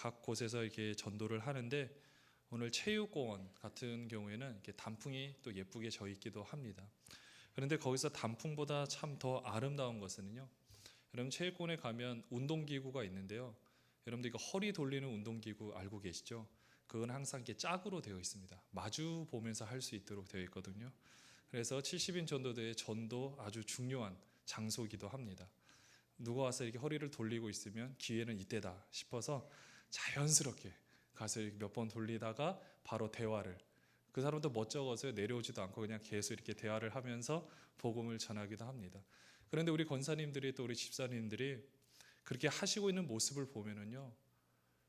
각 곳에서 이렇게 전도를 하는데 오늘 체육공원 같은 경우에는 이렇게 단풍이 또 예쁘게 져 있기도 합니다. 그런데 거기서 단풍보다 참 더 아름다운 것은요. 여러분 체육관에 가면 운동기구가 있는데요. 여러분들 이거 허리 돌리는 운동기구 알고 계시죠? 그건 항상 이렇게 짝으로 되어 있습니다. 마주 보면서 할 수 있도록 되어 있거든요. 그래서 70인 전도대의 전도 아주 중요한 장소이기도 합니다. 누가 와서 이렇게 허리를 돌리고 있으면 기회는 이때다 싶어서 자연스럽게 가서 몇 번 돌리다가 바로 대화를, 그 사람도 멋쩍어서 내려오지도 않고 그냥 계속 이렇게 대화를 하면서 복음을 전하기도 합니다. 그런데 우리 권사님들이 또 우리 집사님들이 그렇게 하시고 있는 모습을 보면은요,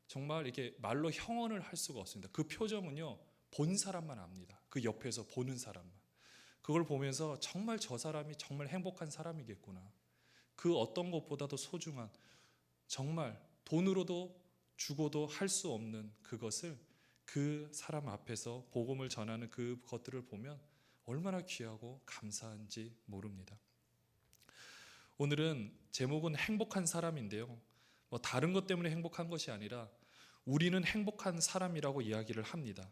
정말 이렇게 말로 형언을 할 수가 없습니다. 그 표정은요, 본 사람만 압니다. 그 옆에서 보는 사람만. 그걸 보면서 정말 저 사람이 정말 행복한 사람이겠구나. 그 어떤 것보다도 소중한, 정말 돈으로도 주고도 할 수 없는 그것을 그 사람 앞에서 복음을 전하는 그 것들을 보면 얼마나 귀하고 감사한지 모릅니다. 오늘은 제목은 행복한 사람인데요. 뭐 다른 것 때문에 행복한 것이 아니라 우리는 행복한 사람이라고 이야기를 합니다.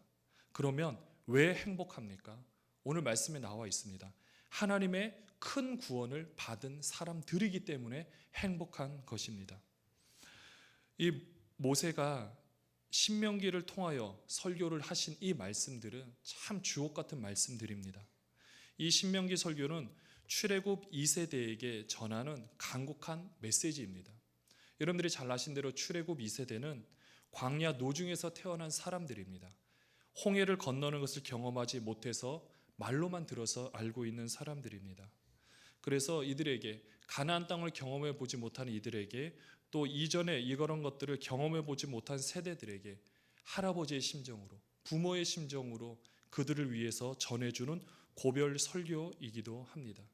그러면 왜 행복합니까? 오늘 말씀에 나와 있습니다. 하나님의 큰 구원을 받은 사람들이기 때문에 행복한 것입니다. 이 모세가 신명기를 통하여 설교를 하신 이 말씀들은 참 주옥 같은 말씀들입니다. 이 신명기 설교는 출애굽 2세대에게 전하는 간곡한 메시지입니다. 여러분들이 잘 아신 대로 출애굽 2세대는 광야 노중에서 태어난 사람들입니다. 홍해를 건너는 것을 경험하지 못해서 말로만 들어서 알고 있는 사람들입니다. 그래서 이들에게 가나안 땅을 경험해 보지 못한 이들에게, 또 이전에 이런 것들을 경험해 보지 못한 세대들에게 할아버지의 심정으로, 부모의 심정으로 그들을 위해서 전해주는 고별 설교이기도 합니다.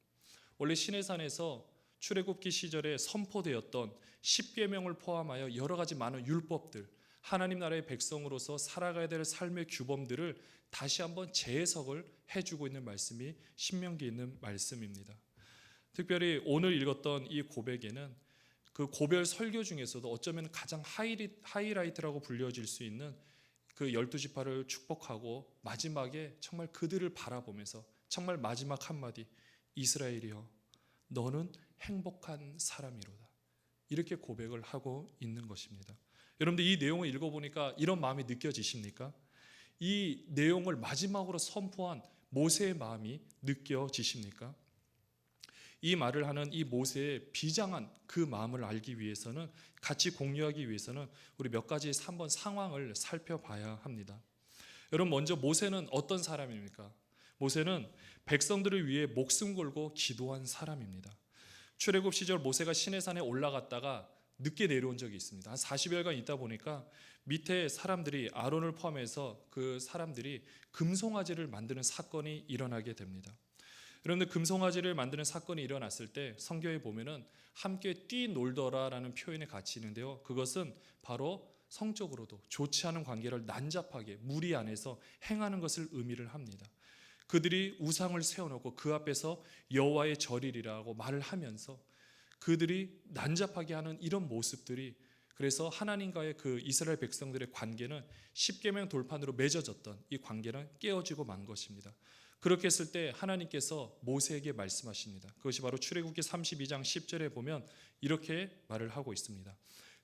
원래 시내산에서 출애굽기 시절에 선포되었던 10계명을 포함하여 여러 가지 많은 율법들, 하나님 나라의 백성으로서 살아가야 될 삶의 규범들을 다시 한번 재해석을 해주고 있는 말씀이 신명기에 있는 말씀입니다. 특별히 오늘 읽었던 이 고백에는 그 고별 설교 중에서도 어쩌면 가장 하이라이트라고 불려질 수 있는 그 12지파를 축복하고 마지막에 정말 그들을 바라보면서 정말 마지막 한마디, 이스라엘이여 너는 행복한 사람이로다, 이렇게 고백을 하고 있는 것입니다. 여러분들 이 내용을 읽어보니까 이런 마음이 느껴지십니까? 이 내용을 마지막으로 선포한 모세의 마음이 느껴지십니까? 이 말을 하는 이 모세의 비장한 그 마음을 알기 위해서는, 같이 공유하기 위해서는 우리 몇 가지 한번 상황을 살펴봐야 합니다. 여러분, 먼저 모세는 어떤 사람입니까? 모세는 백성들을 위해 목숨 걸고 기도한 사람입니다. 출애굽 시절 모세가 시내산에 올라갔다가 늦게 내려온 적이 있습니다. 한 40여일간 있다 보니까 밑에 사람들이, 아론을 포함해서 그 사람들이 금송아지를 만드는 사건이 일어나게 됩니다. 그런데 금송아지를 만드는 사건이 일어났을 때 성경에 보면은 함께 뛰놀더라라는 표현이 같이 있는데요. 그것은 바로 성적으로도 좋지 않은 관계를 난잡하게 무리 안에서 행하는 것을 의미를 합니다. 그들이 우상을 세워놓고 그 앞에서 여호와의 절이라고 말을 하면서 그들이 난잡하게 하는 이런 모습들이, 그래서 하나님과의 그 이스라엘 백성들의 관계는 십계명 돌판으로 맺어졌던 이 관계는 깨어지고 만 것입니다. 그렇게 했을 때 하나님께서 모세에게 말씀하십니다. 그것이 바로 출애굽기 32장 10절에 보면 이렇게 말을 하고 있습니다.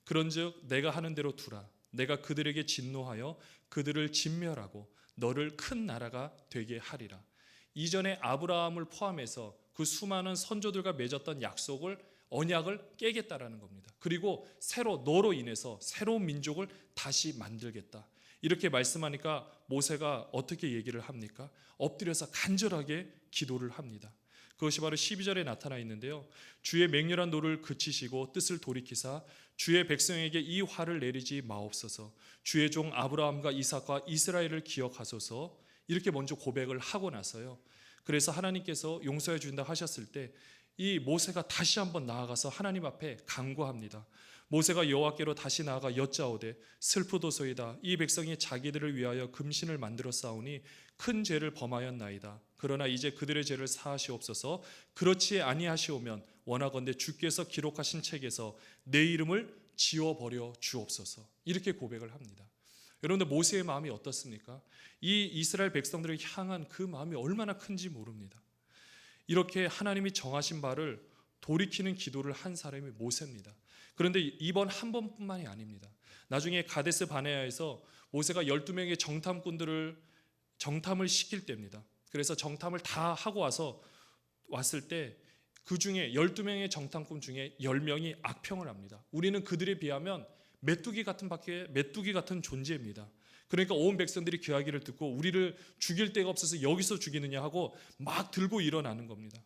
그런즉 내가 하는 대로 두라. 내가 그들에게 진노하여 그들을 진멸하고 너를 큰 나라가 되게 하리라. 이전에 아브라함을 포함해서 그 수많은 선조들과 맺었던 약속을, 언약을 깨겠다라는 겁니다. 그리고 새로 너로 인해서 새로운 민족을 다시 만들겠다. 이렇게 말씀하니까 모세가 어떻게 얘기를 합니까? 엎드려서 간절하게 기도를 합니다. 그것이 바로 12절에 나타나 있는데요. 주의 맹렬한 노를 그치시고 뜻을 돌이키사 주의 백성에게 이 화를 내리지 마옵소서. 주의 종 아브라함과 이삭과 이스라엘을 기억하소서. 이렇게 먼저 고백을 하고 나서요. 그래서 하나님께서 용서해 준다 하셨을 때 이 모세가 다시 한번 나아가서 하나님 앞에 간구합니다. 모세가 여호와께로 다시 나아가 여짜오되 슬프도소이다. 이 백성이 자기들을 위하여 금신을 만들어 싸우니 큰 죄를 범하였나이다. 그러나 이제 그들의 죄를 사하시옵소서. 그렇지 아니하시오면 원하건대 주께서 기록하신 책에서 내 이름을 지워버려 주옵소서. 이렇게 고백을 합니다. 여러분들 모세의 마음이 어떻습니까? 이 이스라엘 백성들을 향한 그 마음이 얼마나 큰지 모릅니다. 이렇게 하나님이 정하신 바를 돌이키는 기도를 한 사람이 모세입니다. 그런데 이번 한 번뿐만이 아닙니다. 나중에 가데스 바네아에서 모세가 12명의 정탐을 시킬 때입니다. 그래서 정탐을 다 하고 왔을 때 그 중에 12명의 정탐꾼 중에 10명이 악평을 합니다. 우리는 그들에 비하면 메뚜기 같은 존재입니다. 그러니까 온 백성들이 그 이야기를 듣고 우리를 죽일 데가 없어서 여기서 죽이느냐 하고 막 들고 일어나는 겁니다.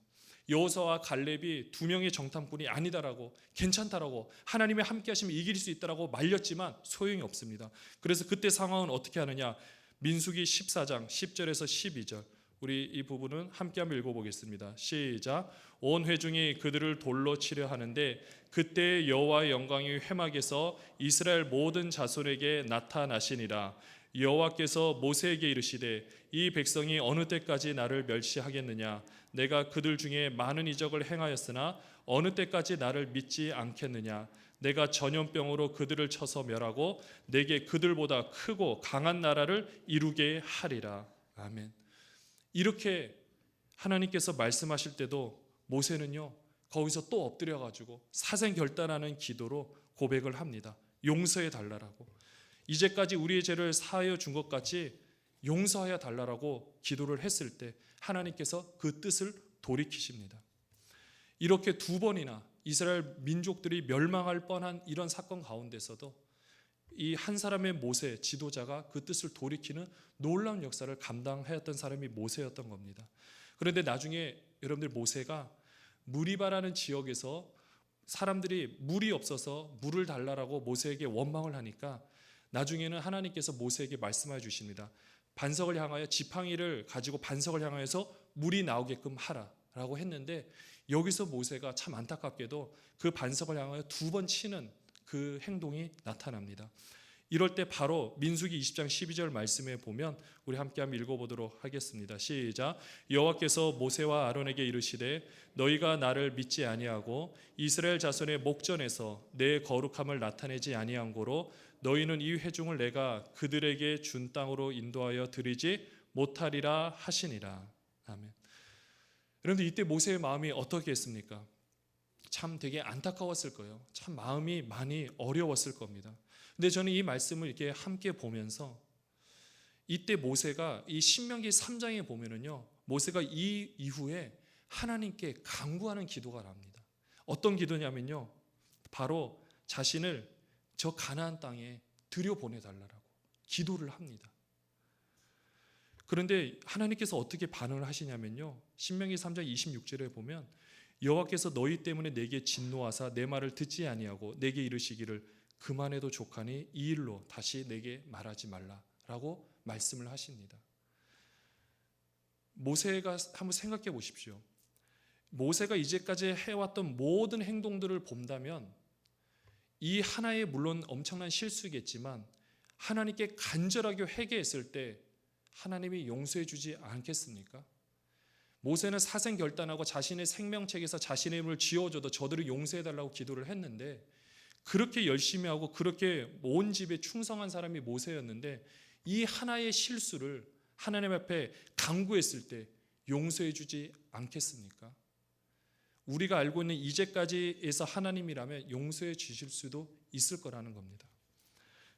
여호수아와 갈렙이 2명의 정탐꾼이 아니다라고, 괜찮다라고, 하나님이 함께 하시면 이길 수 있다라고 말렸지만 소용이 없습니다. 그래서 그때 상황은 어떻게 하느냐? 민수기 14장 10절에서 12절, 우리 이 부분은 함께 한번 읽어보겠습니다. 시작. 온 회중이 그들을 돌로 치려 하는데 그때 여호와의 영광이 회막에서 이스라엘 모든 자손에게 나타나시니라. 여호와께서 모세에게 이르시되 이 백성이 어느 때까지 나를 멸시하겠느냐? 내가 그들 중에 많은 이적을 행하였으나 어느 때까지 나를 믿지 않겠느냐? 내가 전염병으로 그들을 쳐서 멸하고 내게 그들보다 크고 강한 나라를 이루게 하리라. 아멘. 이렇게 하나님께서 말씀하실 때도 모세는요, 거기서 또 엎드려 가지고 사생결단하는 기도로 고백을 합니다. 용서해 달라라고. 이제까지 우리의 죄를 사하여 준 것 같이 용서하여 달라라고 기도를 했을 때 하나님께서 그 뜻을 돌이키십니다. 이렇게 2번이나 이스라엘 민족들이 멸망할 뻔한 이런 사건 가운데서도 이 한 사람의 모세 지도자가 그 뜻을 돌이키는 놀라운 역사를 감당하였던 사람이 모세였던 겁니다. 그런데 나중에 여러분들 모세가 무리바라는 지역에서 사람들이 물이 없어서 물을 달라라고 모세에게 원망을 하니까 나중에는 하나님께서 모세에게 말씀해 주십니다. 반석을 향하여 지팡이를 가지고 반석을 향하여서 물이 나오게끔 하라라고 했는데 여기서 모세가 참 안타깝게도 그 반석을 향하여 2번 치는 그 행동이 나타납니다. 이럴 때 바로 민수기 20장 12절 말씀에 보면 우리 함께 한번 읽어보도록 하겠습니다. 시작. 여호와께서 모세와 아론에게 이르시되 너희가 나를 믿지 아니하고 이스라엘 자손의 목전에서 내 거룩함을 나타내지 아니한 고로 너희는 이 회중을 내가 그들에게 준 땅으로 인도하여 드리지 못하리라 하시니라. 아멘. 여러분들 이때 모세의 마음이 어떻게 했습니까? 참 되게 안타까웠을 거예요. 참 마음이 많이 어려웠을 겁니다. 근데 저는 이 말씀을 이렇게 함께 보면서 이때 모세가 이 신명기 3장에 보면은요, 모세가 이 이후에 하나님께 간구하는 기도가 납니다. 어떤 기도냐면요, 바로 자신을 저 가나안 땅에 들여보내달라고 기도를 합니다. 그런데 하나님께서 어떻게 반응을 하시냐면요, 신명기 3장 26절에 보면 여호와께서 너희 때문에 내게 진노하사 내 말을 듣지 아니하고 내게 이르시기를 그만해도 족하니 이 일로 다시 내게 말하지 말라라고 말씀을 하십니다. 모세가 한번 생각해 보십시오. 모세가 이제까지 해왔던 모든 행동들을 본다면 이 하나의 물론 엄청난 실수겠지만 하나님께 간절하게 회개했을 때 하나님이 용서해 주지 않겠습니까? 모세는 사생결단하고 자신의 생명책에서 자신의 이름을 지어줘도 저들을 용서해달라고 기도를 했는데 그렇게 열심히 하고 그렇게 온 집에 충성한 사람이 모세였는데 이 하나의 실수를 하나님 앞에 간구했을 때 용서해 주지 않겠습니까? 우리가 알고 있는 이제까지에서 하나님이라면 용서해 주실 수도 있을 거라는 겁니다.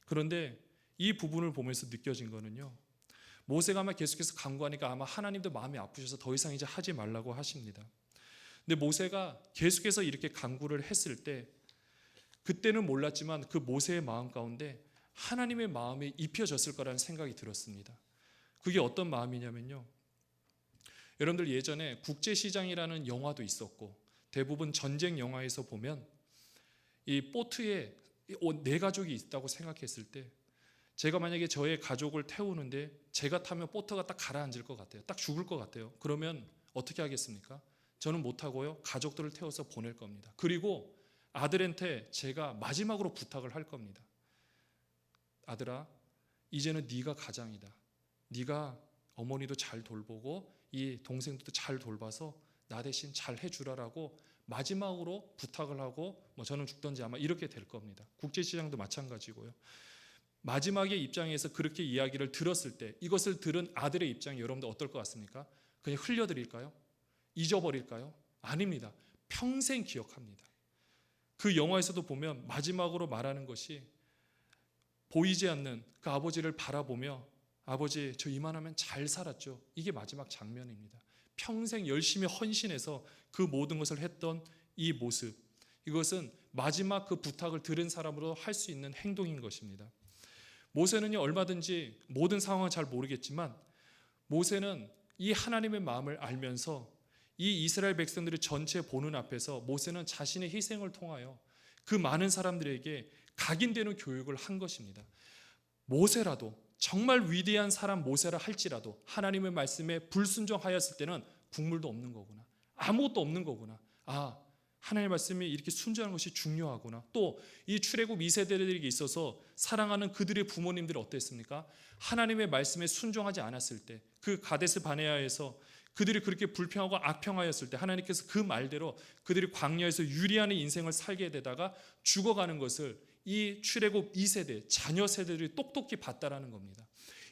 그런데 이 부분을 보면서 느껴진 거는요, 모세가 아마 계속해서 간구하니까 아마 하나님도 마음이 아프셔서 더 이상 이제 하지 말라고 하십니다. 근데 모세가 계속해서 이렇게 간구를 했을 때 그때는 몰랐지만 그 모세의 마음 가운데 하나님의 마음이 입혀졌을 거라는 생각이 들었습니다. 그게 어떤 마음이냐면요, 여러분들 예전에 국제시장이라는 영화도 있었고 대부분 전쟁 영화에서 보면 이 보트에 네 가족이 있다고 생각했을 때 제가 만약에 저의 가족을 태우는데 제가 타면 보트가 딱 가라앉을 것 같아요. 딱 죽을 것 같아요. 그러면 어떻게 하겠습니까? 저는 못하고요, 가족들을 태워서 보낼 겁니다. 그리고 아들한테 제가 마지막으로 부탁을 할 겁니다. 아들아, 이제는 네가 가장이다. 네가 어머니도 잘 돌보고 이 동생들도 잘 돌봐서 나 대신 잘 해주라라고 마지막으로 부탁을 하고 저는 죽던지 아마 이렇게 될 겁니다. 국제시장도 마찬가지고요. 마지막의 입장에서 그렇게 이야기를 들었을 때 이것을 들은 아들의 입장이 여러분들 어떨 것 같습니까? 그냥 흘려드릴까요? 잊어버릴까요? 아닙니다. 평생 기억합니다. 그 영화에서도 보면 마지막으로 말하는 것이 보이지 않는 그 아버지를 바라보며 아버지 저 이만하면 잘 살았죠. 이게 마지막 장면입니다. 평생 열심히 헌신해서 그 모든 것을 했던 이 모습, 이것은 마지막 그 부탁을 들은 사람으로 할 수 있는 행동인 것입니다. 모세는요, 얼마든지 모든 상황은 잘 모르겠지만 모세는 이 하나님의 마음을 알면서 이 이스라엘 백성들의 전체 보는 앞에서 모세는 자신의 희생을 통하여 그 많은 사람들에게 각인되는 교육을 한 것입니다. 모세라도 정말 위대한 사람 모세라 할지라도 하나님의 말씀에 불순종하였을 때는 국물도 없는 거구나, 아무것도 없는 거구나, 하나님의 말씀이 이렇게 순종하는 것이 중요하구나. 또 이 출애굽 2세대들에게 있어서 사랑하는 그들의 부모님들이 어땠습니까? 하나님의 말씀에 순종하지 않았을 때, 그 가데스 바네아에서 그들이 그렇게 불평하고 악평하였을 때 하나님께서 그 말대로 그들이 광야에서 유리하는 인생을 살게 되다가 죽어가는 것을 이 출애굽 2세대 자녀 세대들이 똑똑히 봤다라는 겁니다.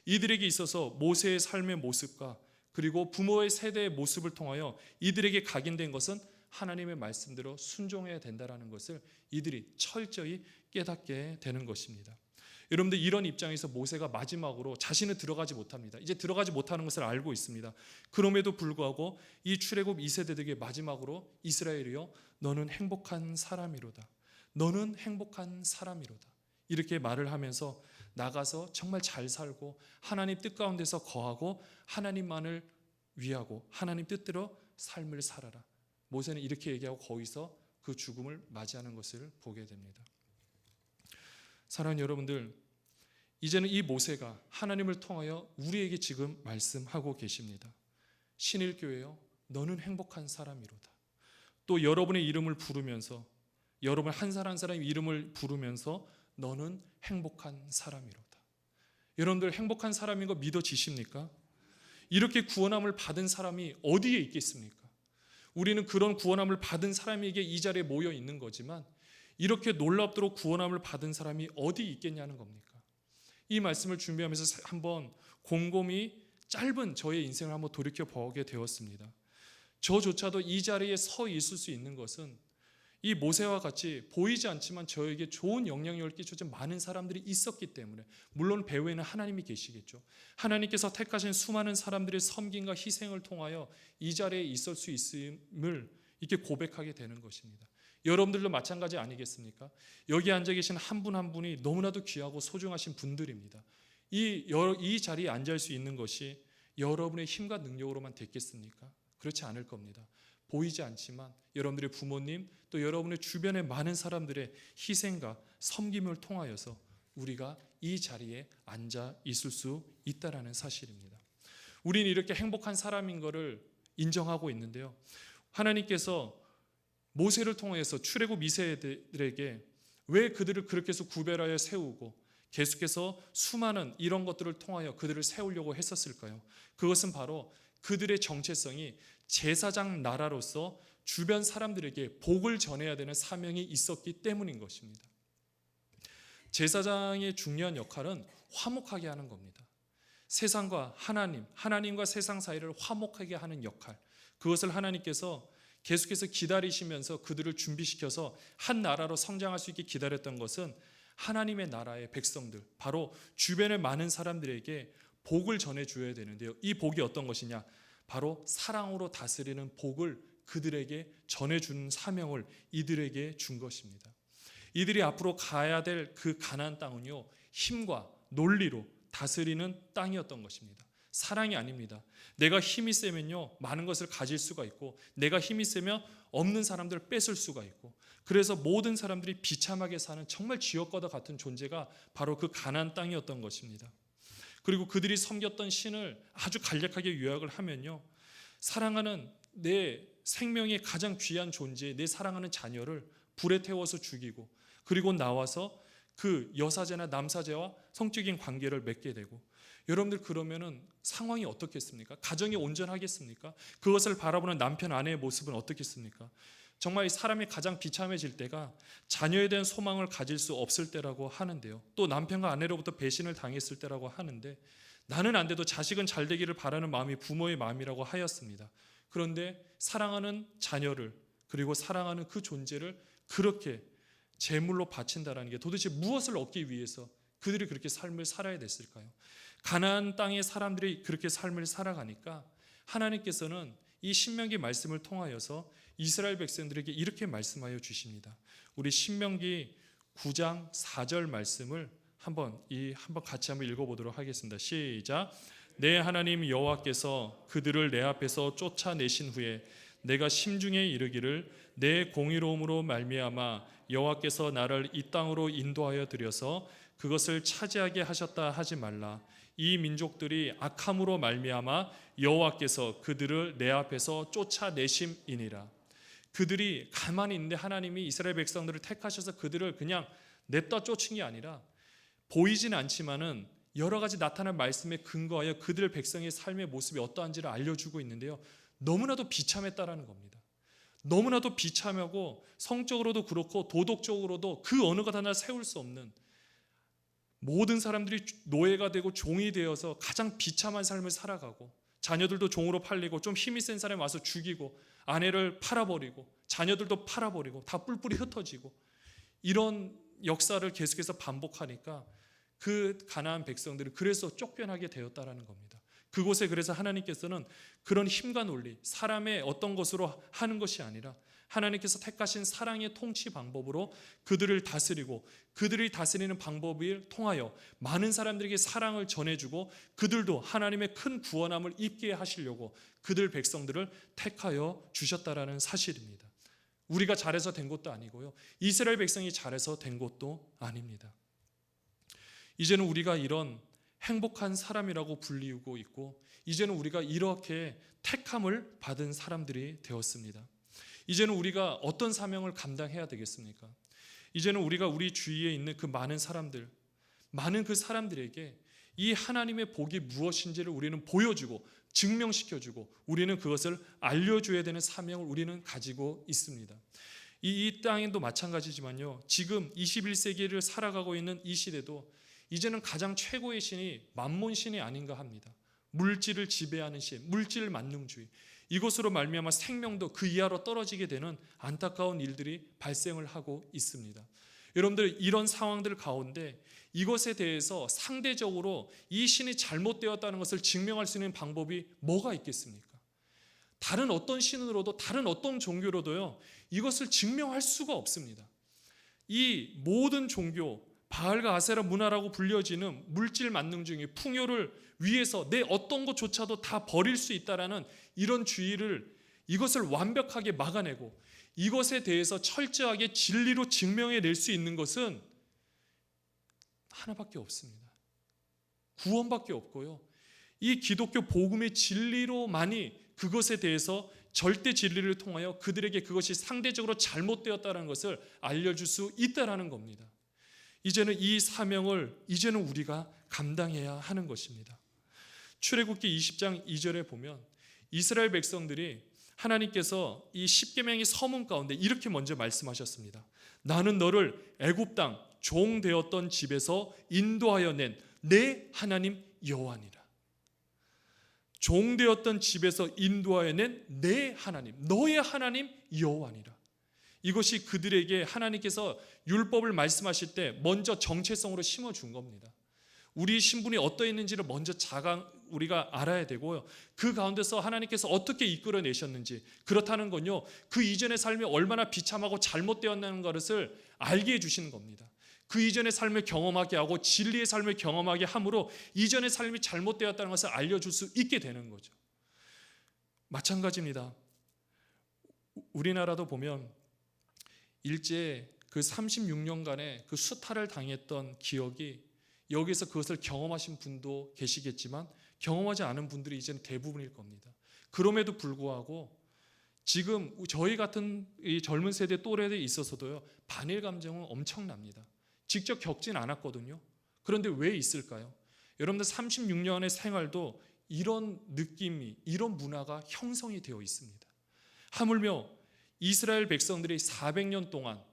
이들에게 있어서 모세의 삶의 모습과 그리고 부모의 세대의 모습을 통하여 이들에게 각인된 것은 하나님의 말씀대로 순종해야 된다라는 것을 이들이 철저히 깨닫게 되는 것입니다. 여러분들, 이런 입장에서 모세가 마지막으로 자신은 들어가지 못합니다. 이제 들어가지 못하는 것을 알고 있습니다. 그럼에도 불구하고 이 출애굽 2세대들에게 마지막으로 이스라엘이여 너는 행복한 사람이로다. 너는 행복한 사람이로다. 이렇게 말을 하면서 나가서 정말 잘 살고 하나님 뜻 가운데서 거하고 하나님만을 위하고 하나님 뜻대로 삶을 살아라. 모세는 이렇게 얘기하고 거기서 그 죽음을 맞이하는 것을 보게 됩니다. 사랑하는 여러분들, 이제는 이 모세가 하나님을 통하여 우리에게 지금 말씀하고 계십니다. 신일교회여 너는 행복한 사람이로다. 또 여러분의 이름을 부르면서, 여러분 한 사람 한 사람의 이름을 부르면서 너는 행복한 사람이로다. 여러분들 행복한 사람인 거 믿어지십니까? 이렇게 구원함을 받은 사람이 어디에 있겠습니까? 우리는 그런 구원함을 받은 사람에게 이 자리에 모여 있는 거지만 이렇게 놀랍도록 구원함을 받은 사람이 어디 있겠냐는 겁니까? 이 말씀을 준비하면서 한번 곰곰이 짧은 저의 인생을 한번 돌이켜 보게 되었습니다. 저조차도 이 자리에 서 있을 수 있는 것은 이 모세와 같이 보이지 않지만 저에게 좋은 영향력을 끼쳐준 많은 사람들이 있었기 때문에, 물론 배후에는 하나님이 계시겠죠. 하나님께서 택하신 수많은 사람들의 섬김과 희생을 통하여 이 자리에 있을 수 있음을 이렇게 고백하게 되는 것입니다. 여러분들도 마찬가지 아니겠습니까? 여기 앉아 계신 한 분 한 분이 너무나도 귀하고 소중하신 분들입니다. 이 자리에 앉을 수 있는 것이 여러분의 힘과 능력으로만 됐겠습니까? 그렇지 않을 겁니다. 보이지 않지만 여러분들의 부모님, 또 여러분의 주변의 많은 사람들의 희생과 섬김을 통하여서 우리가 이 자리에 앉아 있을 수 있다라는 사실입니다. 우리는 이렇게 행복한 사람인 것을 인정하고 있는데요, 하나님께서 모세를 통해서 출애굽 2세들에게 왜 그들을 그렇게 해서 구별하여 세우고 계속해서 수많은 이런 것들을 통하여 그들을 세우려고 했었을까요? 그것은 바로 그들의 정체성이 제사장 나라로서 주변 사람들에게 복을 전해야 되는 사명이 있었기 때문인 것입니다. 제사장의 중요한 역할은 화목하게 하는 겁니다. 세상과 하나님과 세상 사이를 화목하게 하는 역할, 그것을 하나님께서 계속해서 기다리시면서 그들을 준비시켜서 한 나라로 성장할 수 있게 기다렸던 것은 하나님의 나라의 백성들, 바로 주변의 많은 사람들에게 복을 전해줘야 되는데요, 이 복이 어떤 것이냐? 바로 사랑으로 다스리는 복을 그들에게 전해주는 사명을 이들에게 준 것입니다. 이들이 앞으로 가야 될 그 가나안 땅은요, 힘과 논리로 다스리는 땅이었던 것입니다. 사랑이 아닙니다. 내가 힘이 세면요 많은 것을 가질 수가 있고, 내가 힘이 세면 없는 사람들을 뺏을 수가 있고, 그래서 모든 사람들이 비참하게 사는 정말 지옥과도 같은 존재가 바로 그 가나안 땅이었던 것입니다. 그리고 그들이 섬겼던 신을 아주 간략하게 요약을 하면요, 사랑하는 내 생명의 가장 귀한 존재, 내 사랑하는 자녀를 불에 태워서 죽이고, 그리고 나와서 그 여사제나 남사제와 성적인 관계를 맺게 되고, 여러분들 그러면은 상황이 어떻겠습니까? 가정이 온전하겠습니까? 그것을 바라보는 남편 아내의 모습은 어떻겠습니까? 정말 이 사람이 가장 비참해질 때가 자녀에 대한 소망을 가질 수 없을 때라고 하는데요. 또 남편과 아내로부터 배신을 당했을 때라고 하는데, 나는 안 돼도 자식은 잘 되기를 바라는 마음이 부모의 마음이라고 하였습니다. 그런데 사랑하는 자녀를, 그리고 사랑하는 그 존재를 그렇게 제물로 바친다라는 게 도대체 무엇을 얻기 위해서 그들이 그렇게 삶을 살아야 됐을까요? 가나안 땅의 사람들이 그렇게 삶을 살아가니까 하나님께서는 이 신명기 말씀을 통하여서 이스라엘 백성들에게 이렇게 말씀하여 주십니다. 우리 신명기 9장 4절 말씀을 한번 같이 한번 읽어보도록 하겠습니다. 시작. 내 하나님 여호와께서 그들을 내 앞에서 쫓아내신 후에 내가 심중에 이르기를 내 공의로움으로 말미암아 여호와께서 나를 이 땅으로 인도하여 들여서 그것을 차지하게 하셨다 하지 말라. 이 민족들이 악함으로 말미암아 여호와께서 그들을 내 앞에서 쫓아내심이니라. 그들이 가만히 있는데 하나님이 이스라엘 백성들을 택하셔서 그들을 그냥 냈다 쫓은 게 아니라 보이진 않지만은 여러 가지 나타난 말씀에 근거하여 그들 백성의 삶의 모습이 어떠한지를 알려주고 있는데요. 너무나도 비참했다라는 겁니다. 너무나도 비참하고 성적으로도 그렇고 도덕적으로도 그 어느 것 하나 세울 수 없는, 모든 사람들이 노예가 되고 종이 되어서 가장 비참한 삶을 살아가고, 자녀들도 종으로 팔리고, 좀 힘이 센 사람이 와서 죽이고, 아내를 팔아버리고, 자녀들도 팔아버리고, 다 뿔뿔이 흩어지고, 이런 역사를 계속해서 반복하니까 그 가나안 백성들이 그래서 쫓겨나게 되었다라는 겁니다. 그곳에 그래서 하나님께서는 그런 힘과 논리, 사람의 어떤 것으로 하는 것이 아니라 하나님께서 택하신 사랑의 통치 방법으로 그들을 다스리고, 그들이 다스리는 방법을 통하여 많은 사람들에게 사랑을 전해주고 그들도 하나님의 큰 구원함을 입게 하시려고 그들 백성들을 택하여 주셨다라는 사실입니다. 우리가 잘해서 된 것도 아니고요, 이스라엘 백성이 잘해서 된 것도 아닙니다. 이제는 우리가 이런 행복한 사람이라고 불리우고 있고, 이제는 우리가 이렇게 택함을 받은 사람들이 되었습니다. 이제는 우리가 어떤 사명을 감당해야 되겠습니까? 이제는 우리가 우리 주위에 있는 그 많은 사람들, 많은 그 사람들에게 이 하나님의 복이 무엇인지를 우리는 보여주고 증명시켜주고 우리는 그것을 알려줘야 되는 사명을 우리는 가지고 있습니다. 이 땅에도 마찬가지지만요, 지금 21세기를 살아가고 있는 이 시대도 이제는 가장 최고의 신이 만몬신이 아닌가 합니다. 물질을 지배하는 신, 물질 만능주의, 이것으로 말미암아 생명도 그 이하로 떨어지게 되는 안타까운 일들이 발생을 하고 있습니다. 여러분들, 이런 상황들 가운데 이것에 대해서 상대적으로 이 신이 잘못되었다는 것을 증명할 수 있는 방법이 뭐가 있겠습니까? 다른 어떤 신으로도, 다른 어떤 종교로도요, 이것을 증명할 수가 없습니다. 이 모든 종교, 바알과 아세라 문화라고 불려지는 물질 만능주의, 풍요를 위해서 내 어떤 것조차도 다 버릴 수 있다라는 이런 주의를, 이것을 완벽하게 막아내고 이것에 대해서 철저하게 진리로 증명해낼 수 있는 것은 하나밖에 없습니다. 구원밖에 없고요, 이 기독교 복음의 진리로만이 그것에 대해서 절대 진리를 통하여 그들에게 그것이 상대적으로 잘못되었다는 것을 알려줄 수 있다는 겁니다. 이제는 이 사명을 이제는 우리가 감당해야 하는 것입니다. 출애굽기 20장 2절에 보면 이스라엘 백성들이 하나님께서 이 십계명의 서문 가운데 이렇게 먼저 말씀하셨습니다. 나는 너를 애굽 땅 종 되었던 집에서 인도하여 낸 내 하나님 여호와니라. 종 되었던 집에서 인도하여 낸 내 하나님, 너의 하나님 여호와니라. 이것이 그들에게 하나님께서 율법을 말씀하실 때 먼저 정체성으로 심어준 겁니다. 우리 신분이 어떠했는지를 먼저 우리가 알아야 되고요, 그 가운데서 하나님께서 어떻게 이끌어내셨는지, 그렇다는 건요, 그 이전의 삶이 얼마나 비참하고 잘못되었다는 것을 알게 해주시는 겁니다. 그 이전의 삶을 경험하게 하고 진리의 삶을 경험하게 함으로 이전의 삶이 잘못되었다는 것을 알려줄 수 있게 되는 거죠. 마찬가지입니다. 우리나라도 보면 일제 그 36년간의 그 수탈을 당했던 기억이, 여기서 그것을 경험하신 분도 계시겠지만 경험하지 않은 분들이 이제는 대부분일 겁니다. 그럼에도 불구하고 지금 저희 같은 이 젊은 세대 또래에 있어서도요, 반일 감정은 엄청납니다. 직접 겪진 않았거든요. 그런데 왜 있을까요? 여러분들 36년의 생활도 이런 느낌이, 이런 문화가 형성이 되어 있습니다. 하물며 이스라엘 백성들이 400년 동안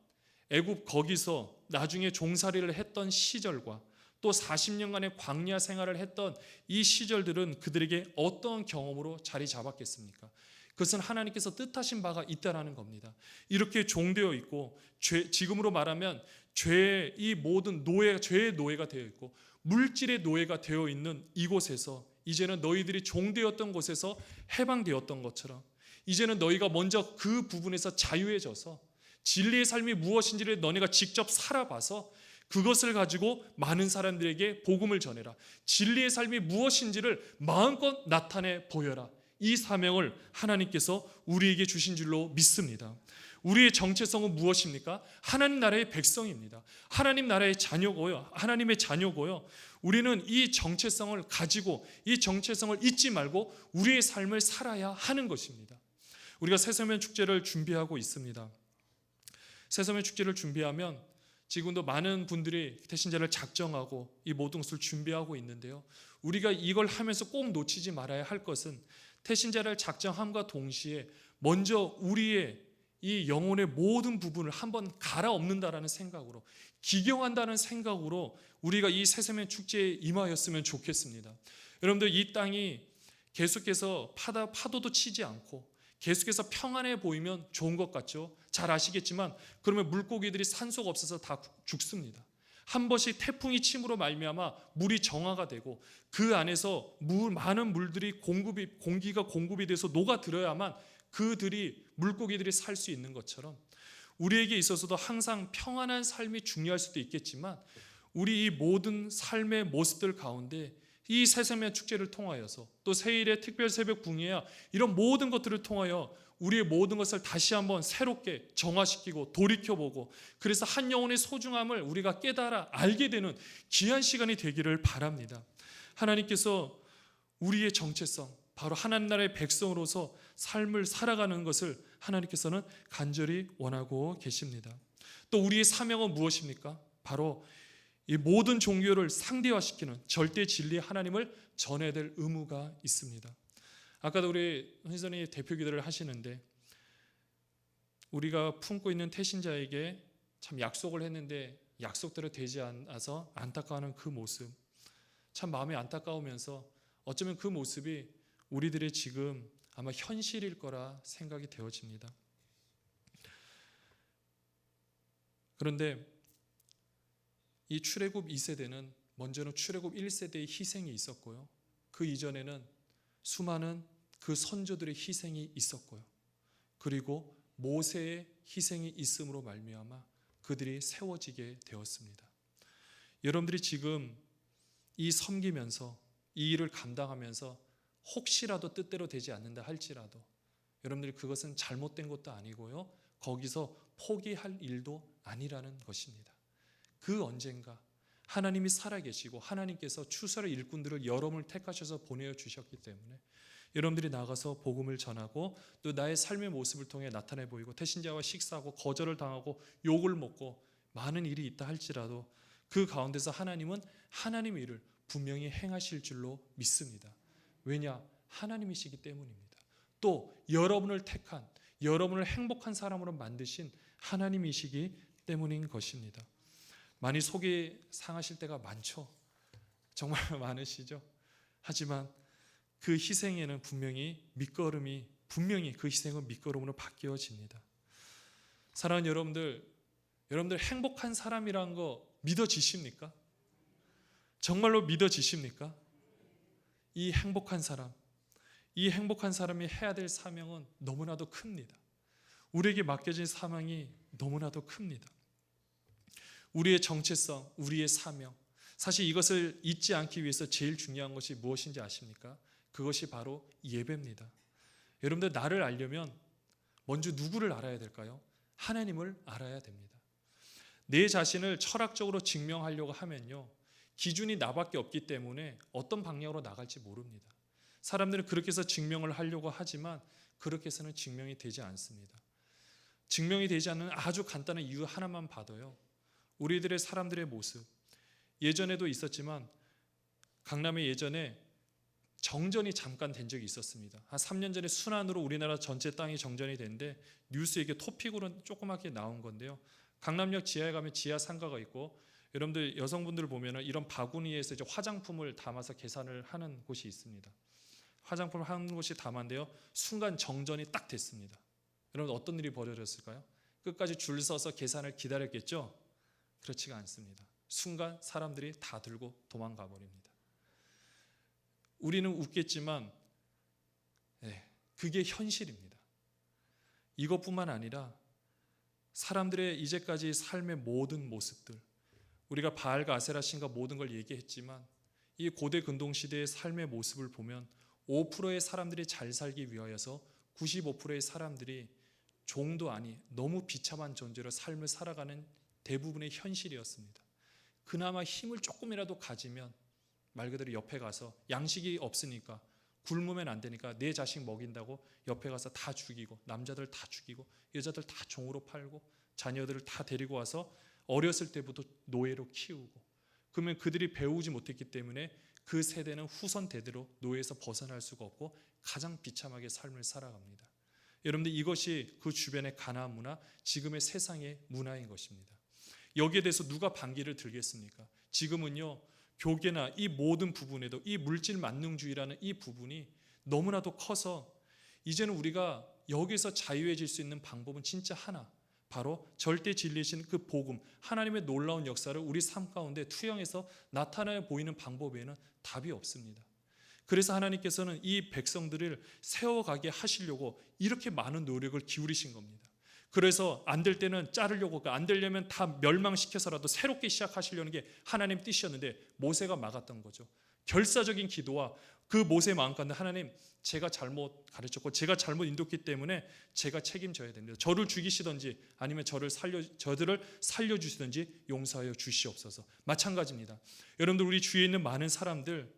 애굽 거기서 나중에 종살이를 했던 시절과 또 40년간의 광야 생활을 했던 이 시절들은 그들에게 어떤 경험으로 자리 잡았겠습니까? 그것은 하나님께서 뜻하신 바가 있다라는 겁니다. 이렇게 종되어 있고 지금으로 말하면 죄의 이 모든 죄의 노예가 되어 있고 물질의 노예가 되어 있는 이곳에서 이제는 너희들이 종되었던 곳에서 해방되었던 것처럼 이제는 너희가 먼저 그 부분에서 자유해져서 진리의 삶이 무엇인지를 너네가 직접 살아봐서 그것을 가지고 많은 사람들에게 복음을 전해라. 진리의 삶이 무엇인지를 마음껏 나타내 보여라. 이 사명을 하나님께서 우리에게 주신 줄로 믿습니다. 우리의 정체성은 무엇입니까? 하나님 나라의 백성입니다. 하나님 나라의 자녀고요. 하나님의 자녀고요. 우리는 이 정체성을 가지고 이 정체성을 잊지 말고 우리의 삶을 살아야 하는 것입니다. 우리가 새서면 축제를 준비하고 있습니다. 새서면 축제를 준비하면 지금도 많은 분들이 태신자를 작정하고 이 모든 것을 준비하고 있는데요. 우리가 이걸 하면서 꼭 놓치지 말아야 할 것은 태신자를 작정함과 동시에 먼저 우리의 이 영혼의 모든 부분을 한번 갈아엎는다라는 생각으로 기경한다는 생각으로 우리가 이 새세면 축제에 임하였으면 좋겠습니다. 여러분들 이 땅이 계속해서 파도도 치지 않고 계속해서 평안해 보이면 좋은 것 같죠? 잘 아시겠지만 그러면 물고기들이 산소가 없어서 다 죽습니다. 한 번씩 태풍이 침으로 말미암아 물이 정화가 되고 그 안에서 많은 물들이 공기가 공급이 돼서 녹아들어야만 물고기들이 살 수 있는 것처럼 우리에게 있어서도 항상 평안한 삶이 중요할 수도 있겠지만 우리 이 모든 삶의 모습들 가운데 이 새세면 축제를 통하여서 또 새일의 특별 새벽 붕이야 이런 모든 것들을 통하여 우리의 모든 것을 다시 한번 새롭게 정화시키고 돌이켜보고 그래서 한 영혼의 소중함을 우리가 깨달아 알게 되는 귀한 시간이 되기를 바랍니다. 하나님께서 우리의 정체성 바로 하나님 나라의 백성으로서 삶을 살아가는 것을 하나님께서는 간절히 원하고 계십니다. 또 우리의 사명은 무엇입니까? 바로 이 모든 종교를 상대화시키는 절대 진리의 하나님을 전해야 될 의무가 있습니다. 아까도 우리 선생님이 대표 기도를 하시는데 우리가 품고 있는 태신자에게 참 약속을 했는데 약속대로 되지 않아서 안타까워하는 그 모습 참 마음이 안타까우면서 어쩌면 그 모습이 우리들의 지금 아마 현실일 거라 생각이 되어집니다. 그런데 이 출애굽 2세대는 먼저는 출애굽 1세대의 희생이 있었고요. 그 이전에는 수많은 그 선조들의 희생이 있었고요. 그리고 모세의 희생이 있음으로 말미암아 그들이 세워지게 되었습니다. 여러분들이 지금 이 섬기면서 이 일을 감당하면서 혹시라도 뜻대로 되지 않는다 할지라도 여러분들이 그것은 잘못된 것도 아니고요. 거기서 포기할 일도 아니라는 것입니다. 그 언젠가 하나님이 살아계시고 하나님께서 추수할 일꾼들을 여러분을 택하셔서 보내주셨기 때문에 여러분들이 나가서 복음을 전하고 또 나의 삶의 모습을 통해 나타내 보이고 태신자와 식사하고 거절을 당하고 욕을 먹고 많은 일이 있다 할지라도 그 가운데서 하나님은 하나님의 일을 분명히 행하실 줄로 믿습니다. 왜냐? 하나님이시기 때문입니다. 또 여러분을 택한 여러분을 행복한 사람으로 만드신 하나님이시기 때문인 것입니다. 많이 속이 상하실 때가 많죠. 정말 많으시죠. 하지만 그 희생에는 분명히 그 희생은 밑거름으로 바뀌어집니다. 사랑하는 여러분들 행복한 사람이라는 거 믿어지십니까? 정말로 믿어지십니까? 이 행복한 사람이 해야 될 사명은 너무나도 큽니다. 우리에게 맡겨진 사명이 너무나도 큽니다. 우리의 정체성, 우리의 사명, 사실 이것을 잊지 않기 위해서 제일 중요한 것이 무엇인지 아십니까? 그것이 바로 예배입니다. 여러분들 나를 알려면 먼저 누구를 알아야 될까요? 하나님을 알아야 됩니다. 내 자신을 철학적으로 증명하려고 하면요, 기준이 나밖에 없기 때문에 어떤 방향으로 나갈지 모릅니다. 사람들은 그렇게 해서 증명을 하려고 하지만 그렇게 해서는 증명이 되지 않습니다. 증명이 되지 않는 아주 간단한 이유 하나만 봐도요, 우리들의 사람들의 모습, 예전에도 있었지만 강남에 예전에 정전이 잠깐 된 적이 있었습니다. 한 3년 전에 순환으로 우리나라 전체 땅이 정전이 됐는데 뉴스에 이게 토픽으로 조그맣게 나온 건데요. 강남역 지하에 가면 지하 상가가 있고 여러분들 여성분들 보면은 이런 바구니에서 이제 화장품을 담아서 계산을 하는 곳이 있습니다. 화장품을 하는 곳이 담았는데요. 순간 정전이 딱 됐습니다. 여러분 어떤 일이 벌어졌을까요? 끝까지 줄 서서 계산을 기다렸겠죠? 그렇지가 않습니다. 순간 사람들이 다 들고 도망가 버립니다. 우리는 웃겠지만 그게 현실입니다. 이것뿐만 아니라 사람들의 이제까지 삶의 모든 모습들, 우리가 바알과 아세라 신과 모든 걸 얘기했지만 이 고대 근동시대의 삶의 모습을 보면 5%의 사람들이 잘 살기 위하여서 95%의 사람들이 종도 아니 너무 비참한 존재로 삶을 살아가는 대부분의 현실이었습니다. 그나마 힘을 조금이라도 가지면 말 그대로 옆에 가서 양식이 없으니까 굶으면 안 되니까 내 자식 먹인다고 옆에 가서 다 죽이고 남자들 다 죽이고 여자들 다 종으로 팔고 자녀들을 다 데리고 와서 어렸을 때부터 노예로 키우고 그러면 그들이 배우지 못했기 때문에 그 세대는 후손 대대로 노예에서 벗어날 수가 없고 가장 비참하게 삶을 살아갑니다. 여러분들 이것이 그 주변의 가나안 문화, 지금의 세상의 문화인 것입니다. 여기에 대해서 누가 반기를 들겠습니까? 지금은요 교계나 이 모든 부분에도 이 물질 만능주의라는 이 부분이 너무나도 커서 이제는 우리가 여기서 자유해질 수 있는 방법은 진짜 하나, 바로 절대 진리신 그 복음, 하나님의 놀라운 역사를 우리 삶 가운데 투영해서 나타나 보이는 방법 외에는 답이 없습니다. 그래서 하나님께서는 이 백성들을 세워가게 하시려고 이렇게 많은 노력을 기울이신 겁니다. 그래서 안 될 때는 자르려고, 안 되려면 다 멸망시켜서라도 새롭게 시작하시려는 게 하나님 뜻이었는데 모세가 막았던 거죠. 결사적인 기도와 그 모세의 마음 가운데 하나님, 제가 잘못 가르쳤고 제가 잘못 인도했기 때문에 제가 책임져야 됩니다. 저를 죽이시든지 아니면 저들을 살려주시든지 용서하여 주시옵소서. 마찬가지입니다. 여러분들 우리 주위에 있는 많은 사람들,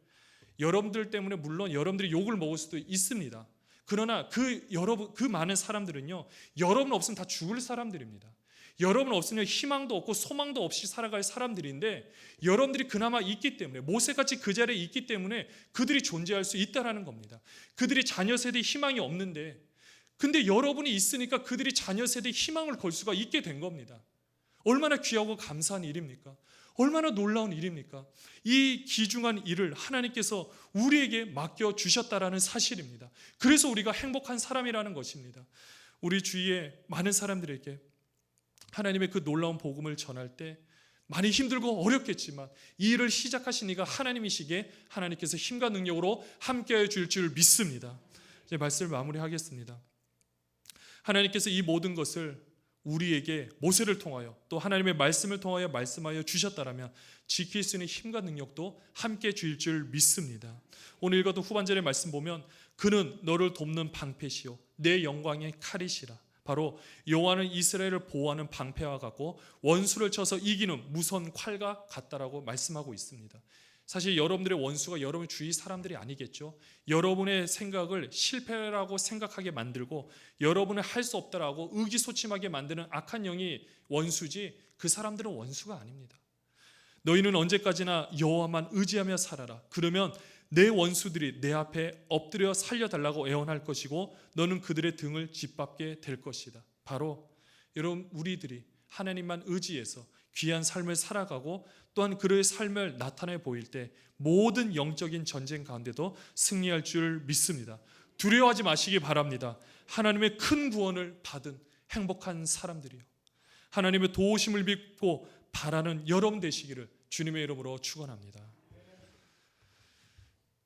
여러분들 때문에 물론 여러분들이 욕을 먹을 수도 있습니다. 그러나 그 많은 사람들은요, 여러분 없으면 다 죽을 사람들입니다. 여러분 없으면 희망도 없고 소망도 없이 살아갈 사람들인데 여러분들이 그나마 있기 때문에, 모세같이 그 자리에 있기 때문에 그들이 존재할 수 있다는 겁니다. 그들이 자녀 세대에 희망이 없는데 근데 여러분이 있으니까 그들이 자녀 세대에 희망을 걸 수가 있게 된 겁니다. 얼마나 귀하고 감사한 일입니까? 얼마나 놀라운 일입니까? 이 귀중한 일을 하나님께서 우리에게 맡겨주셨다라는 사실입니다. 그래서 우리가 행복한 사람이라는 것입니다. 우리 주위에 많은 사람들에게 하나님의 그 놀라운 복음을 전할 때 많이 힘들고 어렵겠지만 이 일을 시작하신 이가 하나님이시기에 하나님께서 힘과 능력으로 함께해 줄 줄 믿습니다. 이제 말씀을 마무리하겠습니다. 하나님께서 이 모든 것을 우리에게 모세를 통하여 또 하나님의 말씀을 통하여 말씀하여 주셨다라면 지킬 수 있는 힘과 능력도 함께 주일 줄 믿습니다. 오늘 읽었던 후반절의 말씀 보면 그는 너를 돕는 방패시요 내 영광의 칼이시라. 바로 여호와는 이스라엘을 보호하는 방패와 같고 원수를 쳐서 이기는 무서운 칼과 같다라고 말씀하고 있습니다. 사실 여러분들의 원수가 여러분 주위 사람들이 아니겠죠. 여러분의 생각을 실패라고 생각하게 만들고 여러분을 할 수 없다라고 의기소침하게 만드는 악한 영이 원수지 그 사람들은 원수가 아닙니다. 너희는 언제까지나 여호와만 의지하며 살아라. 그러면 내 원수들이 내 앞에 엎드려 살려달라고 애원할 것이고 너는 그들의 등을 짓밟게 될 것이다. 바로 여러분 우리들이 하나님만 의지해서 귀한 삶을 살아가고 또한 그의 삶을 나타내 보일 때 모든 영적인 전쟁 가운데도 승리할 줄 믿습니다. 두려워하지 마시기 바랍니다. 하나님의 큰 구원을 받은 행복한 사람들이요, 하나님의 도우심을 믿고 바라는 여러분 되시기를 주님의 이름으로 축원합니다.